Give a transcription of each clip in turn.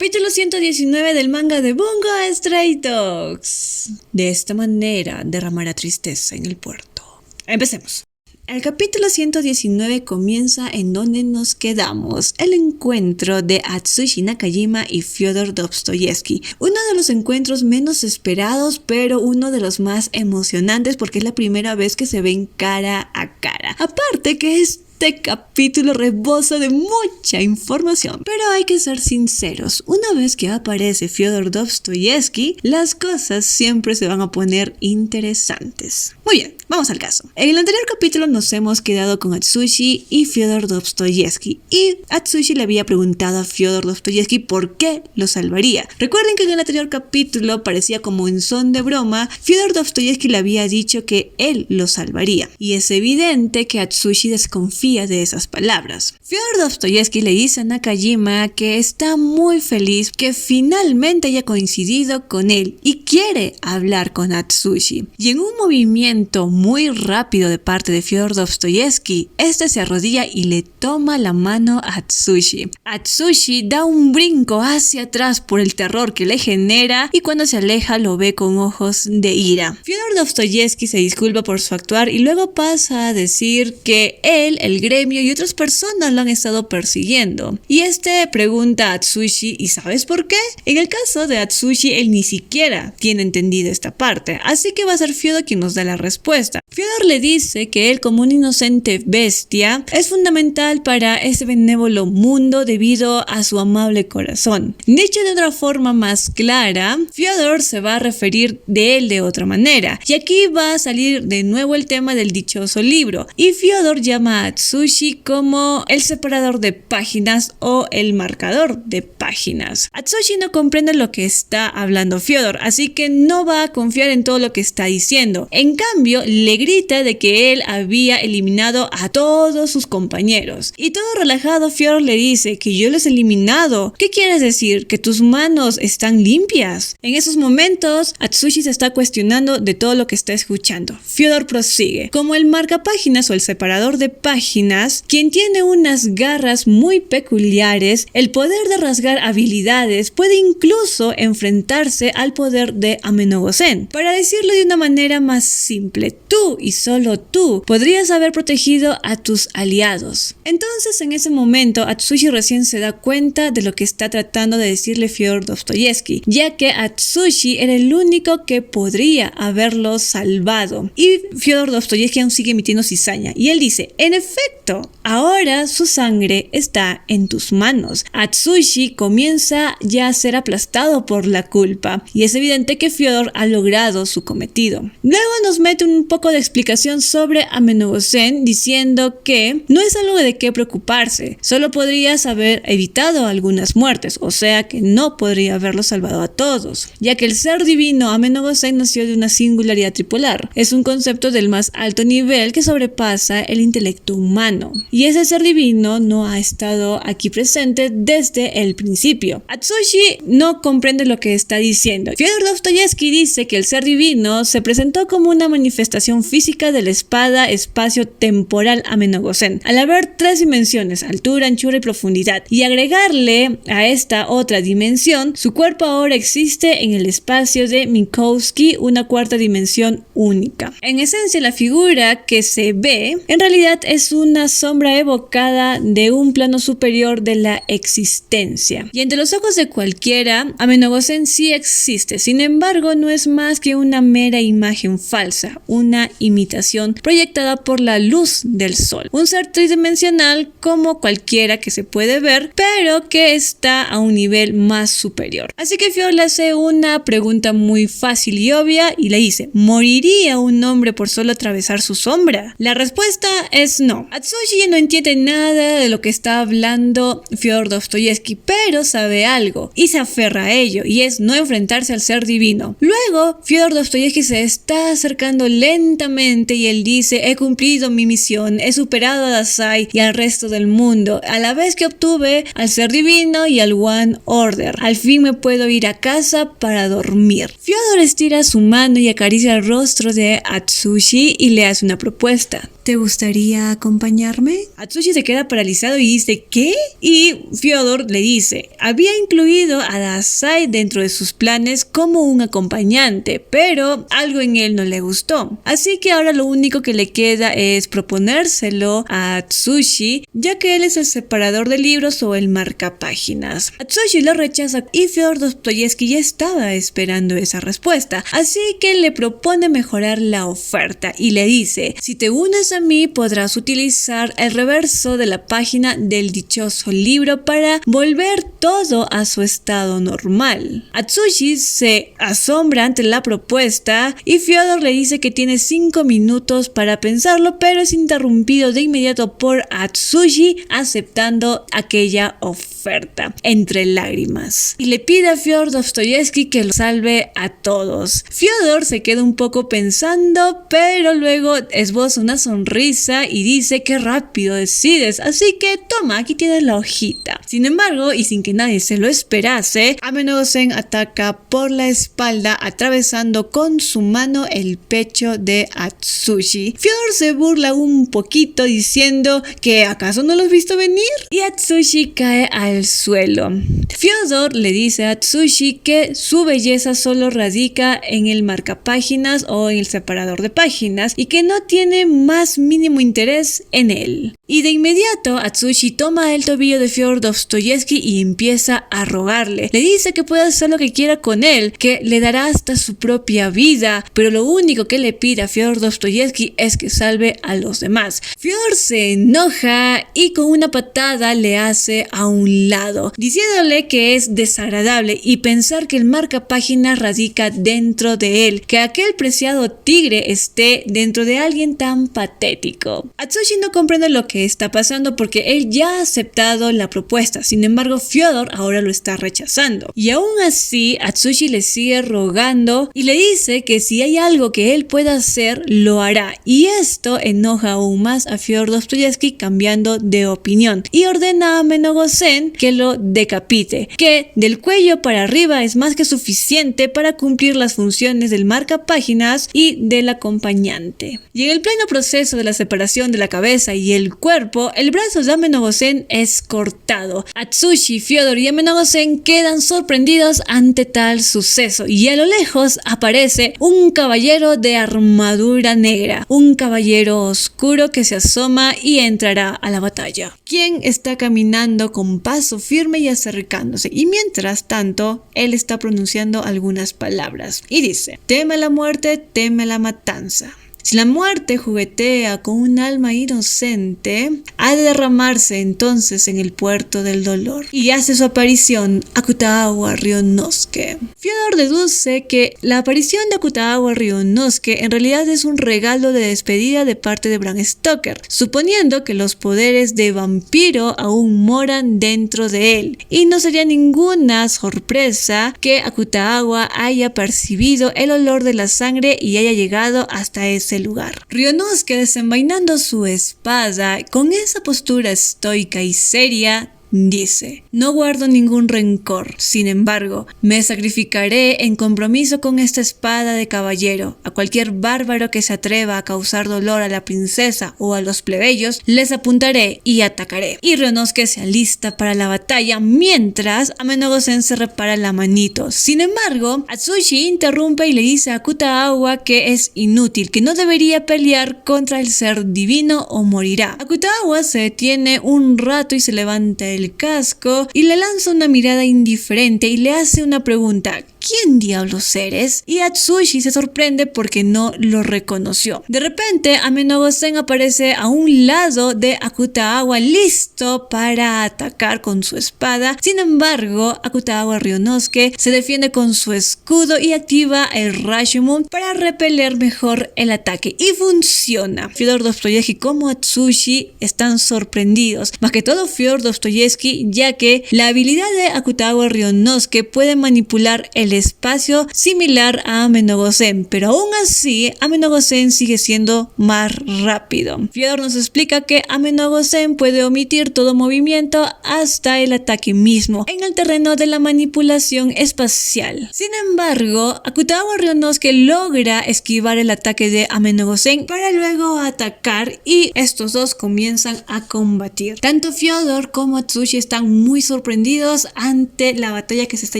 Capítulo 119 del manga de Bungo Stray Dogs. De esta manera derramará tristeza en el puerto. Empecemos. El capítulo 119 comienza en donde nos quedamos, el encuentro de Atsushi Nakajima y Fyodor Dostoyevsky. Uno de los encuentros menos esperados, pero uno de los más emocionantes porque es la primera vez que se ven cara a cara. Aparte que este capítulo rebosa de mucha información, pero hay que ser sinceros, una vez que aparece Fyodor Dostoyevsky, las cosas siempre se van a poner interesantes. Muy bien, vamos al caso. En el anterior capítulo nos hemos quedado con Atsushi y Fyodor Dostoyevsky, y Atsushi le había preguntado a Fyodor Dostoyevsky por qué lo salvaría. Recuerden que en el anterior capítulo parecía como en son de broma, Fyodor Dostoyevsky le había dicho que él lo salvaría, y es evidente que Atsushi desconfía de esas palabras. Fyodor Dostoyevsky le dice a Nakajima que está muy feliz que finalmente haya coincidido con él y quiere hablar con Atsushi. Y en un movimiento muy rápido de parte de Fyodor Dostoyevsky, este se arrodilla y le toma la mano a Atsushi. Atsushi da un brinco hacia atrás por el terror que le genera y cuando se aleja lo ve con ojos de ira. Fyodor Dostoyevsky se disculpa por su actuar y luego pasa a decir que él, el gremio y otras personas lo han estado persiguiendo. Y este pregunta a Atsushi, ¿y sabes por qué? En el caso de Atsushi, él ni siquiera tiene entendido esta parte, así que va a ser Fyodor quien nos da la respuesta. Fyodor le dice que él, como un inocente bestia, es fundamental para ese benévolo mundo debido a su amable corazón. Dicho de otra forma más clara, Fyodor se va a referir de él de otra manera. Y aquí va a salir de nuevo el tema del dichoso libro. Y Fyodor llama a Atsushi como el separador de páginas o el marcador de páginas. Atsushi no comprende lo que está hablando Fyodor, así que no va a confiar en todo lo que está diciendo. En cambio, le grita de que él había eliminado a todos sus compañeros. Y todo relajado, Fyodor le dice que yo los he eliminado. ¿Qué quieres decir? ¿Que tus manos están limpias? En esos momentos, Atsushi se está cuestionando de todo lo que está escuchando. Fyodor prosigue. Como el marcapáginas o el separador de páginas, quien tiene unas garras muy peculiares, el poder de rasgar habilidades puede incluso enfrentarse al poder de Ameno-Gozen. Para decirlo de una manera más simple, tú y solo tú podrías haber protegido a tus aliados. Entonces en ese momento Atsushi recién se da cuenta de lo que está tratando de decirle Fyodor Dostoyevsky, ya que Atsushi era el único que podría haberlo salvado. Y Fyodor Dostoyevsky aún sigue emitiendo cizaña y él dice, en efecto, ahora su sangre está en tus manos. Atsushi comienza ya a ser aplastado por la culpa y es evidente que Fyodor ha logrado su cometido. Luego nos mete un poco de explicación sobre Ameno-Gozen diciendo que no es algo de qué preocuparse, solo podrías haber evitado algunas muertes, o sea que no podría haberlo salvado a todos, ya que el ser divino Ameno-Gozen nació de una singularidad tripolar. Es un concepto del más alto nivel que sobrepasa el intelecto humano. Y ese ser divino no ha estado aquí presente desde el principio. Atsushi no comprende lo que está diciendo. Fyodor Dostoyevsky dice que el ser divino se presentó como una manifestación física de la espada espacio-temporal Ameno-Gozen, al haber tres dimensiones, altura, anchura y profundidad, y agregarle a esta otra dimensión, su cuerpo ahora existe en el espacio de Minkowski, una cuarta dimensión única. En esencia, la figura que se ve en realidad es una sombra evocada de un plano superior de la existencia. Y ante los ojos de cualquiera, Ameno-Gozen sí existe, sin embargo no es más que una mera imagen falsa, una imitación proyectada por la luz del sol. Un ser tridimensional como cualquiera que se puede ver, pero que está a un nivel más superior. Así que Fyodor le hace una pregunta muy fácil y obvia y le dice, ¿moriría un hombre por solo atravesar su sombra? La respuesta es no. Atsushi no entiende nada de lo que está hablando Fyodor Dostoyevsky, pero sabe algo y se aferra a ello, y es no enfrentarse al ser divino. Luego, Fyodor Dostoyevsky se está acercando lentamente y él dice, he cumplido mi misión, he superado a Dazai y al resto del mundo, a la vez que obtuve al ser divino y al One Order. Al fin me puedo ir a casa para dormir. Fyodor estira su mano y acaricia el rostro de Atsushi y le hace una propuesta. ¿te gustaría acompañarme? Atsushi se queda paralizado y dice ¿qué? Y Fyodor le dice, había incluido a Dazai dentro de sus planes como un acompañante, pero algo en él no le gustó. Así que ahora lo único que le queda es proponérselo a Atsushi, ya que él es el separador de libros o el marcapáginas. Atsushi lo rechaza y Fyodor Dostoyevsky ya estaba esperando esa respuesta, así que le propone mejorar la oferta y le dice, si te unes a mí podrás utilizar el reverso de la página del dichoso libro para volver todo a su estado normal. Atsushi se asombra ante la propuesta y Fyodor le dice que tiene 5 minutos para pensarlo, pero es interrumpido de inmediato por Atsushi aceptando aquella oferta entre lágrimas y le pide a Fyodor Dostoyevsky que lo salve a todos. Fyodor se queda un poco pensando, pero luego esboza una sonrisa y dice que rápido decides, así que toma, aquí tienes la hojita. Sin embargo, y sin que nadie se lo esperase, Ame-no-Gozen ataca por la espalda atravesando con su mano el pecho de Atsushi. Fyodor se burla un poquito diciendo que ¿acaso no lo has visto venir? Y Atsushi cae al suelo. Fyodor le dice a Atsushi que su belleza solo radica en el marcapáginas o en el separador de páginas y que no tiene más mínimo interés en él. Y de inmediato Atsushi toma el tobillo de Fyodor Dostoyevsky y empieza a rogarle. Le dice que puede hacer lo que quiera con él, que le dará hasta su propia vida, pero lo único que le pide a Fyodor Dostoyevsky es que salve a los demás. Fyodor se enoja y con una patada le hace a un lado, diciéndole que es desagradable y pensar que el marcapáginas radica dentro de él, que aquel preciado tigre esté dentro de alguien tan patético. Atsushi no comprende lo que está pasando porque él ya ha aceptado la propuesta, sin embargo Fyodor ahora lo está rechazando. Y aún así Atsushi le sigue rogando y le dice que si hay algo que él pueda hacer, lo hará. Y esto enoja aún más a Fyodor Dostoyevsky, cambiando de opinión y ordena a Ame-no-Gozen que lo decapite, que del cuello para arriba es más que suficiente para cumplir las funciones del marcapáginas y del acompañante. Y en el pleno proceso de la separación de la cabeza y el cuerpo, el brazo de Ame-no-Gozen es cortado. Atsushi, Fyodor y Ame-no-Gozen quedan sorprendidos ante tal suceso y a lo lejos aparece un caballero de armadura negra, un caballero oscuro que se asoma y entrará a la batalla, quien está caminando con paso firme y acercándose, y mientras tanto él está pronunciando algunas palabras y dice: teme la muerte, teme la matanza. Si la muerte juguetea con un alma inocente, ha de derramarse entonces en el puerto del dolor. Y hace su aparición Akutagawa Ryunosuke. Fyodor deduce que la aparición de Akutagawa Ryunosuke en realidad es un regalo de despedida de parte de Bram Stoker, suponiendo que los poderes de vampiro aún moran dentro de él. Y no sería ninguna sorpresa que Akutagawa haya percibido el olor de la sangre y haya llegado hasta ese lugar. Ryunosuke, desenvainando su espada con esa postura estoica y seria, dice: no guardo ningún rencor, sin embargo, me sacrificaré en compromiso con esta espada de caballero. A cualquier bárbaro que se atreva a causar dolor a la princesa o a los plebeyos, les apuntaré y atacaré. Y Ryunosuke se alista para la batalla mientras Ame-no-Gozen se repara la manito. Sin embargo, Atsushi interrumpe y le dice a Akutagawa que es inútil, que no debería pelear contra el ser divino o morirá. Akutagawa se detiene un rato y se levanta el casco y le lanza una mirada indiferente y le hace una pregunta: ¿quién diablos eres? Y Atsushi se sorprende porque no lo reconoció. De repente, Ame-no-Gozen aparece a un lado de Akutagawa, listo para atacar con su espada. Sin embargo, Akutagawa Ryunosuke se defiende con su escudo y activa el Rashomon para repeler mejor el ataque. Y funciona. Fyodor Dostoyevsky como Atsushi están sorprendidos. Más que todo Fyodor Dostoyevsky, ya que la habilidad de Akutagawa Ryunosuke puede manipular el el espacio similar a Ame no Gozen, pero aún así Ame no Gozen sigue siendo más rápido. Fyodor nos explica que Ame no Gozen puede omitir todo movimiento hasta el ataque mismo en el terreno de la manipulación espacial. Sin embargo, Akutagawa Ryunosuke logra esquivar el ataque de Ame no Gozen para luego atacar y estos dos comienzan a combatir. Tanto Fyodor como Atsushi están muy sorprendidos ante la batalla que se está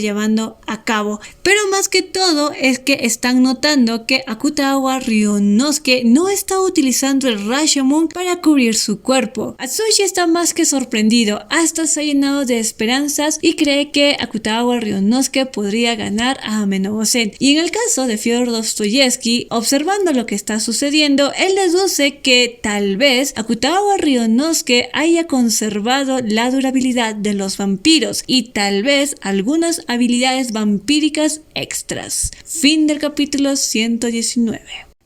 llevando a cabo, pero más que todo es que están notando que Akutagawa Ryunosuke no está utilizando el Rashomon para cubrir su cuerpo. Atsushi está más que sorprendido, hasta se ha llenado de esperanzas y cree que Akutagawa Ryunosuke podría ganar a Ame no Gozen. Y en el caso de Fyodor Dostoyevsky, observando lo que está sucediendo, él deduce que tal vez Akutagawa Ryunosuke haya conservado la durabilidad de los vampiros y tal vez algunas habilidades vampíricas extras. Fin del capítulo 119.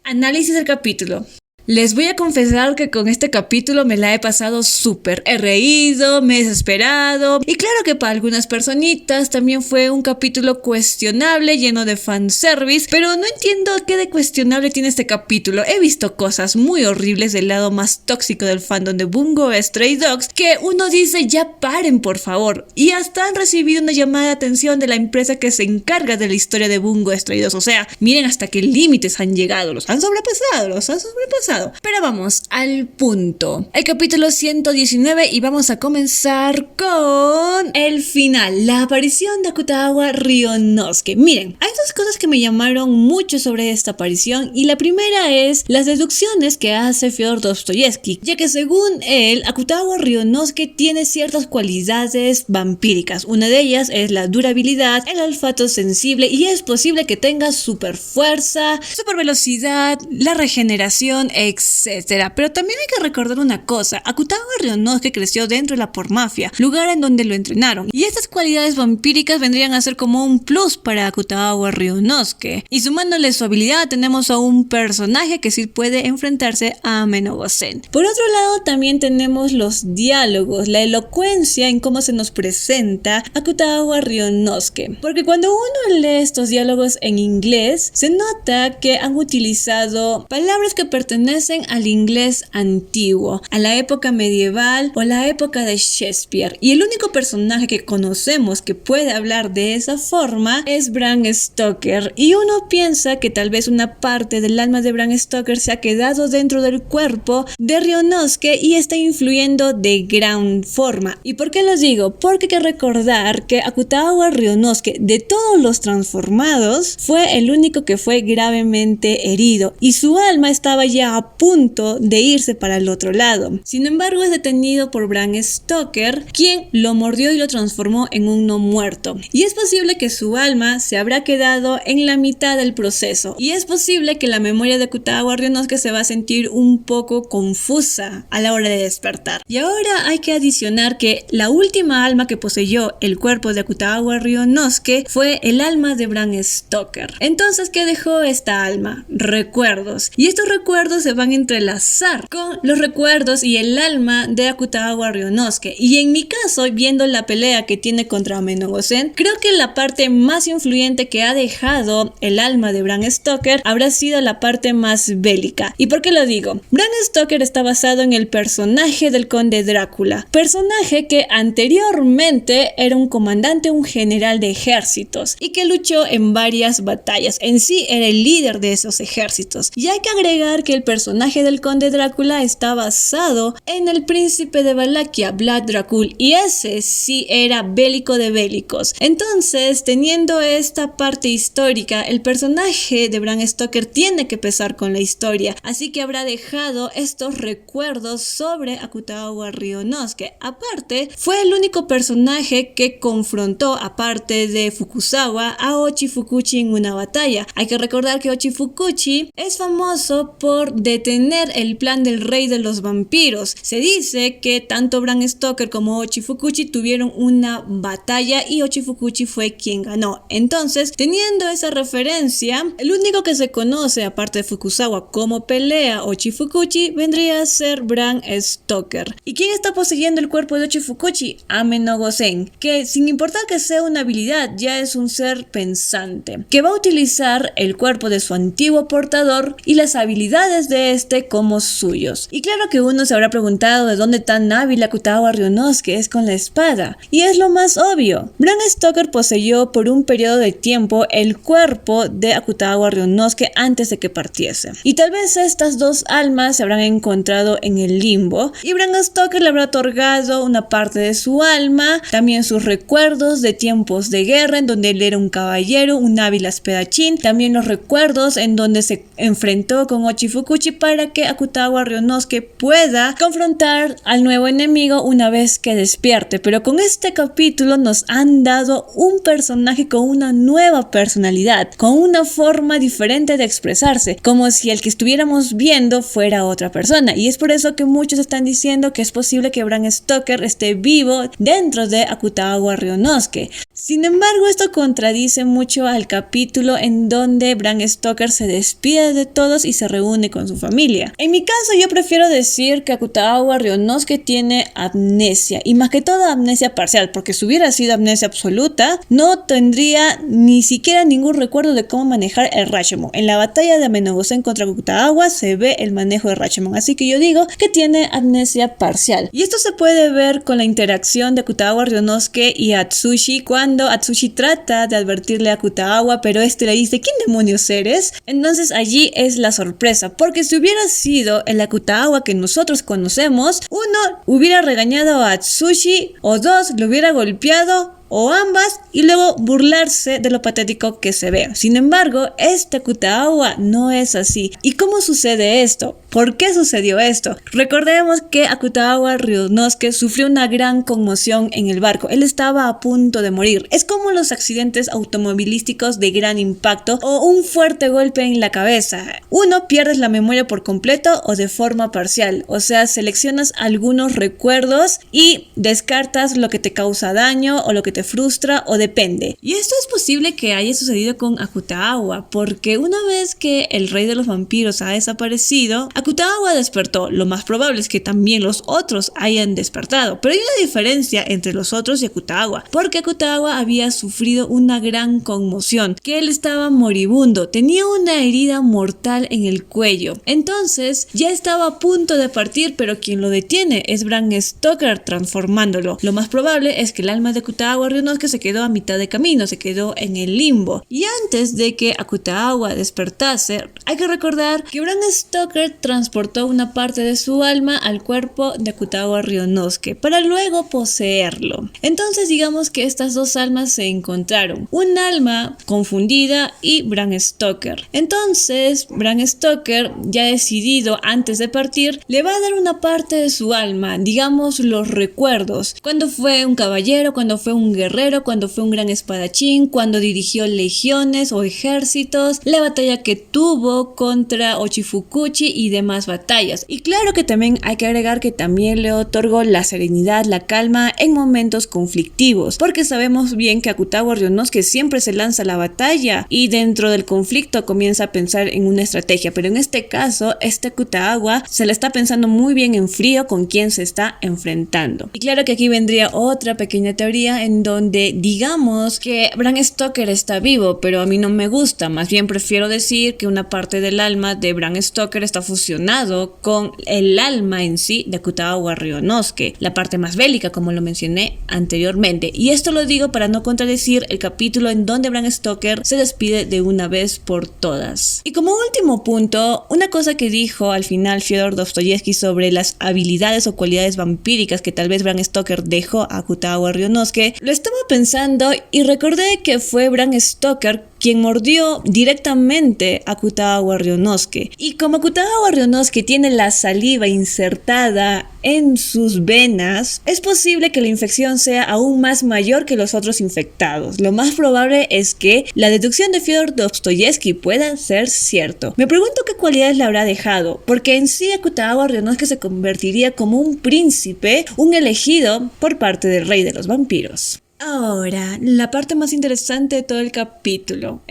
Análisis del capítulo. Les voy a confesar que con este capítulo me la he pasado súper. He reído, me he desesperado y claro que para algunas personitas también fue un capítulo cuestionable, lleno de fanservice, pero no entiendo qué de cuestionable tiene este capítulo. He visto cosas muy horribles del lado más tóxico del fandom de Bungo Stray Dogs que uno dice ya paren por favor, y hasta han recibido una llamada de atención de la empresa que se encarga de la historia de Bungo Stray Dogs. O sea, miren hasta qué límites han llegado, los han sobrepasado. Pero vamos al punto. El capítulo 119 y vamos a comenzar con el final, la aparición de Akutagawa Ryunosuke. Miren, hay dos cosas que me llamaron mucho sobre esta aparición y la primera es las deducciones que hace Fyodor Dostoyevsky, ya que según él, Akutagawa Ryunosuke tiene ciertas cualidades vampíricas. Una de ellas es la durabilidad, el olfato sensible y es posible que tenga super fuerza, super velocidad, la regeneración, etcétera. Pero también hay que recordar una cosa: Akutagawa Ryunosuke creció dentro de la Pormafia, lugar en donde lo entrenaron, y estas cualidades vampíricas vendrían a ser como un plus para Akutagawa Ryunosuke. Y sumándole su habilidad tenemos a un personaje que sí puede enfrentarse a Ame no Gozen. Por otro lado también tenemos los diálogos, la elocuencia en cómo se nos presenta Akutagawa Ryunosuke, porque cuando uno lee estos diálogos en inglés se nota que han utilizado palabras que pertenecen al inglés antiguo, a la época medieval o la época de Shakespeare, y el único personaje que conocemos que puede hablar de esa forma es Bram Stoker, y uno piensa que tal vez una parte del alma de Bram Stoker se ha quedado dentro del cuerpo de Ryunosuke y está influyendo de gran forma. ¿Y por qué lo digo? Porque hay que recordar que Akutagawa Ryunosuke, de todos los transformados, fue el único que fue gravemente herido y su alma estaba ya a punto de irse para el otro lado. Sin embargo, es detenido por Bram Stoker, quien lo mordió y lo transformó en un no muerto. Y es posible que su alma se habrá quedado en la mitad del proceso. Y es posible que la memoria de Akutagawa Ryunosuke se va a sentir un poco confusa a la hora de despertar. Y ahora hay que adicionar que la última alma que poseyó el cuerpo de Akutagawa Ryunosuke fue el alma de Bram Stoker. Entonces, ¿qué dejó esta alma? Recuerdos. Y estos recuerdos se van a entrelazar con los recuerdos y el alma de Akutagawa Ryunosuke. Y en mi caso, viendo la pelea que tiene contra Ame no Gozen, creo que la parte más influyente que ha dejado el alma de Bram Stoker habrá sido la parte más bélica. ¿Y por qué lo digo? Bram Stoker está basado en el personaje del conde Drácula, personaje que anteriormente era un comandante, un general de ejércitos y que luchó en varias batallas. En sí era el líder de esos ejércitos. Y hay que agregar que el personaje del conde Drácula está basado en el príncipe de Valaquia, Vlad Dracul, y ese sí era bélico de bélicos. Entonces, teniendo esta parte histórica, el personaje de Bram Stoker tiene que pesar con la historia, así que habrá dejado estos recuerdos sobre Akutagawa Ryunosuke. Aparte, fue el único personaje que confrontó, aparte de Fukuzawa, a Ochi Fukuchi en una batalla. Hay que recordar que Ochi Fukuchi es famoso por detener el plan del rey de los vampiros. Se dice que tanto Bram Stoker como Ochi Fukuchi tuvieron una batalla y Ochi Fukuchi fue quien ganó. Entonces, teniendo esa referencia, el único que se conoce aparte de Fukuzawa como pelea Ochi Fukuchi vendría a ser Bram Stoker. ¿Y quién está poseyendo el cuerpo de Ochi Fukuchi? Ame no Gosen, que sin importar que sea una habilidad, ya es un ser pensante, que va a utilizar el cuerpo de su antiguo portador y las habilidades de este como suyos. Y claro que uno se habrá preguntado de dónde tan hábil Akutagawa Ryunosuke es con la espada, y es lo más obvio. Bram Stoker poseyó por un periodo de tiempo el cuerpo de Akutagawa Ryunosuke antes de que partiese, y tal vez estas dos almas se habrán encontrado en el limbo, y Bram Stoker le habrá otorgado una parte de su alma, también sus recuerdos de tiempos de guerra en donde él era un caballero, un hábil espadachín, también los recuerdos en donde se enfrentó con Ochi Fukuchi para que Akutagawa Ryunosuke pueda confrontar al nuevo enemigo una vez que despierte. Pero con este capítulo nos han dado un personaje con una nueva personalidad, con una forma diferente de expresarse, como si el que estuviéramos viendo fuera otra persona, y es por eso que muchos están diciendo que es posible que Bram Stoker esté vivo dentro de Akutagawa Ryunosuke. Sin embargo, esto contradice mucho al capítulo en donde Bram Stoker se despide de todos y se reúne con su familia. En mi caso, yo prefiero decir que Akutagawa Ryunosuke tiene amnesia, y más que todo amnesia parcial, porque si hubiera sido amnesia absoluta, no tendría ni siquiera ningún recuerdo de cómo manejar el Rashomon. En la batalla de Ame no Gosen contra Akutagawa se ve el manejo de Rashomon, así que yo digo que tiene amnesia parcial. Y esto se puede ver con la interacción de Akutagawa Ryunosuke y Atsushi cuando Atsushi trata de advertirle a Akutagawa, pero este le dice ¿quién demonios eres? Entonces allí es la sorpresa, porque si hubiera sido el Akutagawa que nosotros conocemos, uno hubiera regañado a Atsushi, o dos, lo hubiera golpeado, o ambas, y luego burlarse de lo patético que se ve. Sin embargo, este Akutagawa no es así. ¿Y cómo sucede esto? ¿Por qué sucedió esto? Recordemos que Akutagawa Ryunosuke sufrió una gran conmoción en el barco. Él estaba a punto de morir. Es como los accidentes automovilísticos de gran impacto o un fuerte golpe en la cabeza. Uno, pierdes la memoria por completo o de forma parcial. O sea, seleccionas algunos recuerdos y descartas lo que te causa daño o lo que te frustra, o depende. Y esto es posible que haya sucedido con Akutagawa, porque una vez que el rey de los vampiros ha desaparecido, Akutagawa despertó. Lo más probable es que también los otros hayan despertado, pero hay una diferencia entre los otros y Akutagawa, porque Akutagawa había sufrido una gran conmoción, que él estaba moribundo, tenía una herida mortal en el cuello, entonces ya estaba a punto de partir, pero quien lo detiene es Bram Stoker transformándolo. Lo más probable es que el alma de Akutagawa Ryunosuke se quedó a mitad de camino, se quedó en el limbo, y antes de que Akutagawa despertase, hay que recordar que Bram Stoker transportó una parte de su alma al cuerpo de Akutagawa Ryunosuke para luego poseerlo. Entonces digamos que estas dos almas se encontraron, un alma confundida y Bram Stoker. Entonces Bram Stoker, ya decidido antes de partir, le va a dar una parte de su alma, digamos los recuerdos, cuando fue un caballero, cuando fue un guerrero, cuando fue un gran espadachín, cuando dirigió legiones o ejércitos, la batalla que tuvo contra Ochi Fukuchi y demás batallas. Y claro que también hay que agregar que también le otorgó la serenidad, la calma en momentos conflictivos, porque sabemos bien que Akutagawa Ryunosuke siempre se lanza a la batalla y dentro del conflicto comienza a pensar en una estrategia, pero en este caso este Akutagawa se la está pensando muy bien en frío con quién se está enfrentando. Y claro que aquí vendría otra pequeña teoría en donde digamos que Bram Stoker está vivo, pero a mí no me gusta, más bien prefiero decir que una parte del alma de Bram Stoker está fusionado con el alma en sí de Akutagawa Ryunosuke, la parte más bélica como lo mencioné anteriormente, y esto lo digo para no contradecir el capítulo en donde Bram Stoker se despide de una vez por todas. Y como último punto, una cosa que dijo al final Fyodor Dostoyevsky sobre las habilidades o cualidades vampíricas que tal vez Bram Stoker dejó a Akutagawa Ryunosuke, lo estaba pensando y recordé que fue Bram Stoker quien mordió directamente a Akutagawa Ryunosuke. Y como Akutagawa Ryunosuke tiene la saliva insertada en sus venas, es posible que la infección sea aún más mayor que los otros infectados. Lo más probable es que la deducción de Fyodor Dostoyevsky pueda ser cierto. Me pregunto qué cualidades le habrá dejado, porque en sí Akutagawa Ryunosuke se convertiría como un príncipe, un elegido por parte del rey de los vampiros. Ahora, la parte más interesante de todo el capítulo,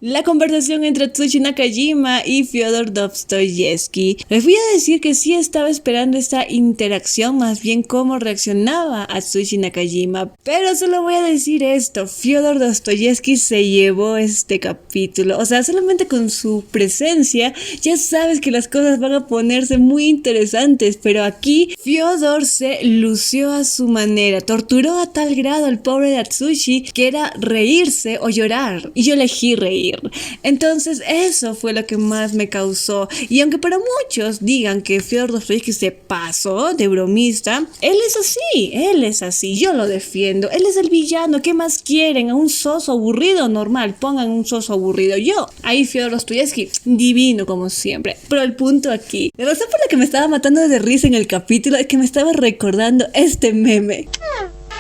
la conversación entre Atsushi Nakajima y Fyodor Dostoyevsky. Les voy a decir que sí estaba esperando esta interacción, más bien cómo reaccionaba Atsushi Nakajima, pero solo voy a decir esto: Fyodor Dostoyevsky se llevó este capítulo, o sea, solamente con su presencia ya sabes que las cosas van a ponerse muy interesantes, pero aquí Fyodor se lució a su manera, torturó a tal grado al pobre de Atsushi que era reírse o llorar, y yo elegí reír. Entonces eso fue lo que más me causó, y aunque para muchos digan que Fyodor Dostoyevsky se pasó de bromista, él es así, yo lo defiendo, él es el villano, ¿qué más quieren? ¿A un soso aburrido? Normal, pongan un soso aburrido. Ahí Fyodor Dostoyevsky, divino como siempre. Pero el punto aquí, la razón por la que me estaba matando de risa en el capítulo es que me estaba recordando este meme.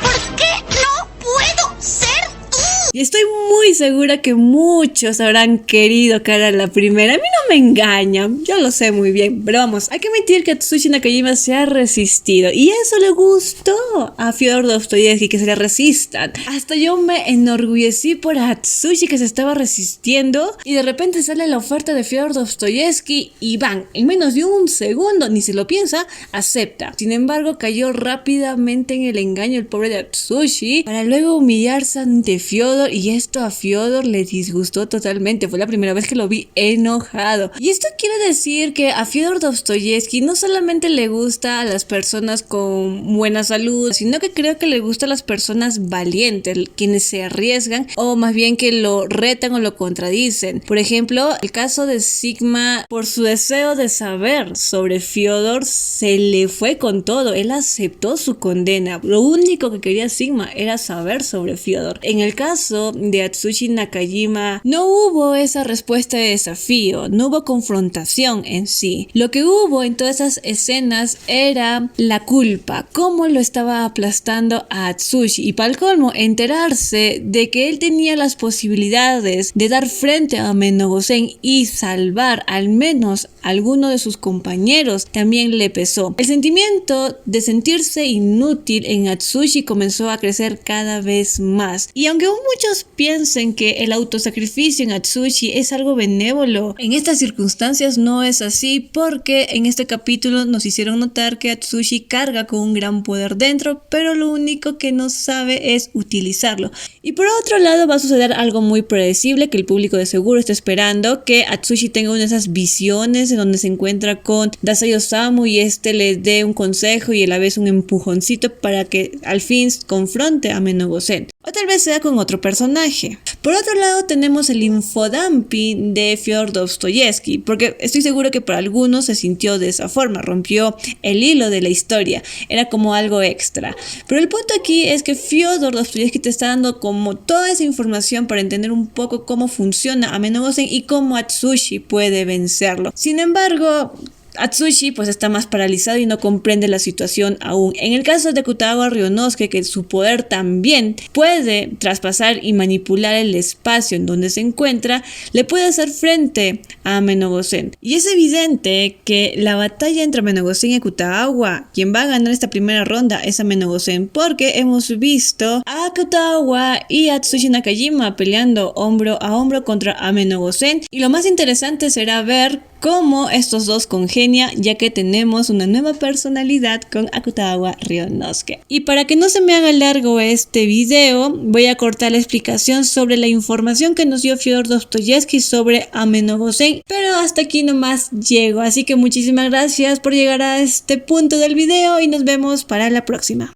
¿Por qué no puedo ser tú? Y estoy muy segura que muchos habrán querido caer a la primera. A mí no me engañan, yo lo sé muy bien. Pero vamos, hay que admitir que Atsushi Nakajima se ha resistido. Y eso le gustó a Fyodor Dostoyevsky, que se le resistan. Hasta yo me enorgullecí por Atsushi, que se estaba resistiendo. Y de repente sale la oferta de Fyodor Dostoyevsky y ¡bam! En menos de un segundo, ni se lo piensa, acepta. Sin embargo, cayó rápidamente en el engaño el pobre de Atsushi, para luego humillarse ante Fyodor, y esto a Fyodor le disgustó totalmente. Fue la primera vez que lo vi enojado. Y esto quiere decir que a Fyodor Dostoyevsky no solamente le gusta a las personas con buena salud, sino que creo que le gusta a las personas valientes, quienes se arriesgan, o más bien que lo retan o lo contradicen. Por ejemplo, el caso de Sigma, por su deseo de saber sobre Fyodor, se le fue con todo. Él aceptó su condena. Lo único que quería Sigma era saber sobre Fyodor. En el caso de Atsushi Nakajima, no hubo esa respuesta de desafío, no hubo confrontación en sí. Lo que hubo en todas esas escenas era la culpa, cómo lo estaba aplastando a Atsushi, y para el colmo, enterarse de que él tenía las posibilidades de dar frente a Ameno-Gosen y salvar al menos a alguno de sus compañeros, también le pesó. El sentimiento de sentirse inútil en Atsushi comenzó a crecer cada vez más, y aunque muchos piensen que el autosacrificio en Atsushi es algo benévolo, en estas circunstancias no es así, porque en este capítulo nos hicieron notar que Atsushi carga con un gran poder dentro, pero lo único que no sabe es utilizarlo. Y por otro lado va a suceder algo muy predecible, que el público de seguro está esperando, que Atsushi tenga una de esas visiones en donde se encuentra con Dazai Osamu y este le dé un consejo y a la vez un empujoncito para que al fin confronte a Ameno-Gosen. O tal vez sea con otro personaje. Por otro lado tenemos el infodumping de Fyodor Dostoyevsky, porque estoy seguro que para algunos se sintió de esa forma, rompió el hilo de la historia, era como algo extra. Pero el punto aquí es que Fyodor Dostoyevsky te está dando como toda esa información para entender un poco cómo funciona Ameno-Gosen y cómo Atsushi puede vencerlo. Sin embargo, Atsushi pues está más paralizado y no comprende la situación aún. En el caso de Akutagawa Ryunosuke, que su poder también puede traspasar y manipular el espacio en donde se encuentra, le puede hacer frente a Ameno-Gosen. Y es evidente que la batalla entre Ameno-Gosen y Akutagawa, quien va a ganar esta primera ronda es Ameno-Gosen, porque hemos visto a Akutagawa y a Atsushi Nakajima peleando hombro a hombro contra Ameno-Gosen, y lo más interesante será ver cómo estos dos congenian, ya que tenemos una nueva personalidad con Akutagawa Ryunosuke. Y para que no se me haga largo este video, voy a cortar la explicación sobre la información que nos dio Fyodor Dostoyevsky sobre Ameno-Gosen, pero hasta aquí nomás llego, así que muchísimas gracias por llegar a este punto del video y nos vemos para la próxima.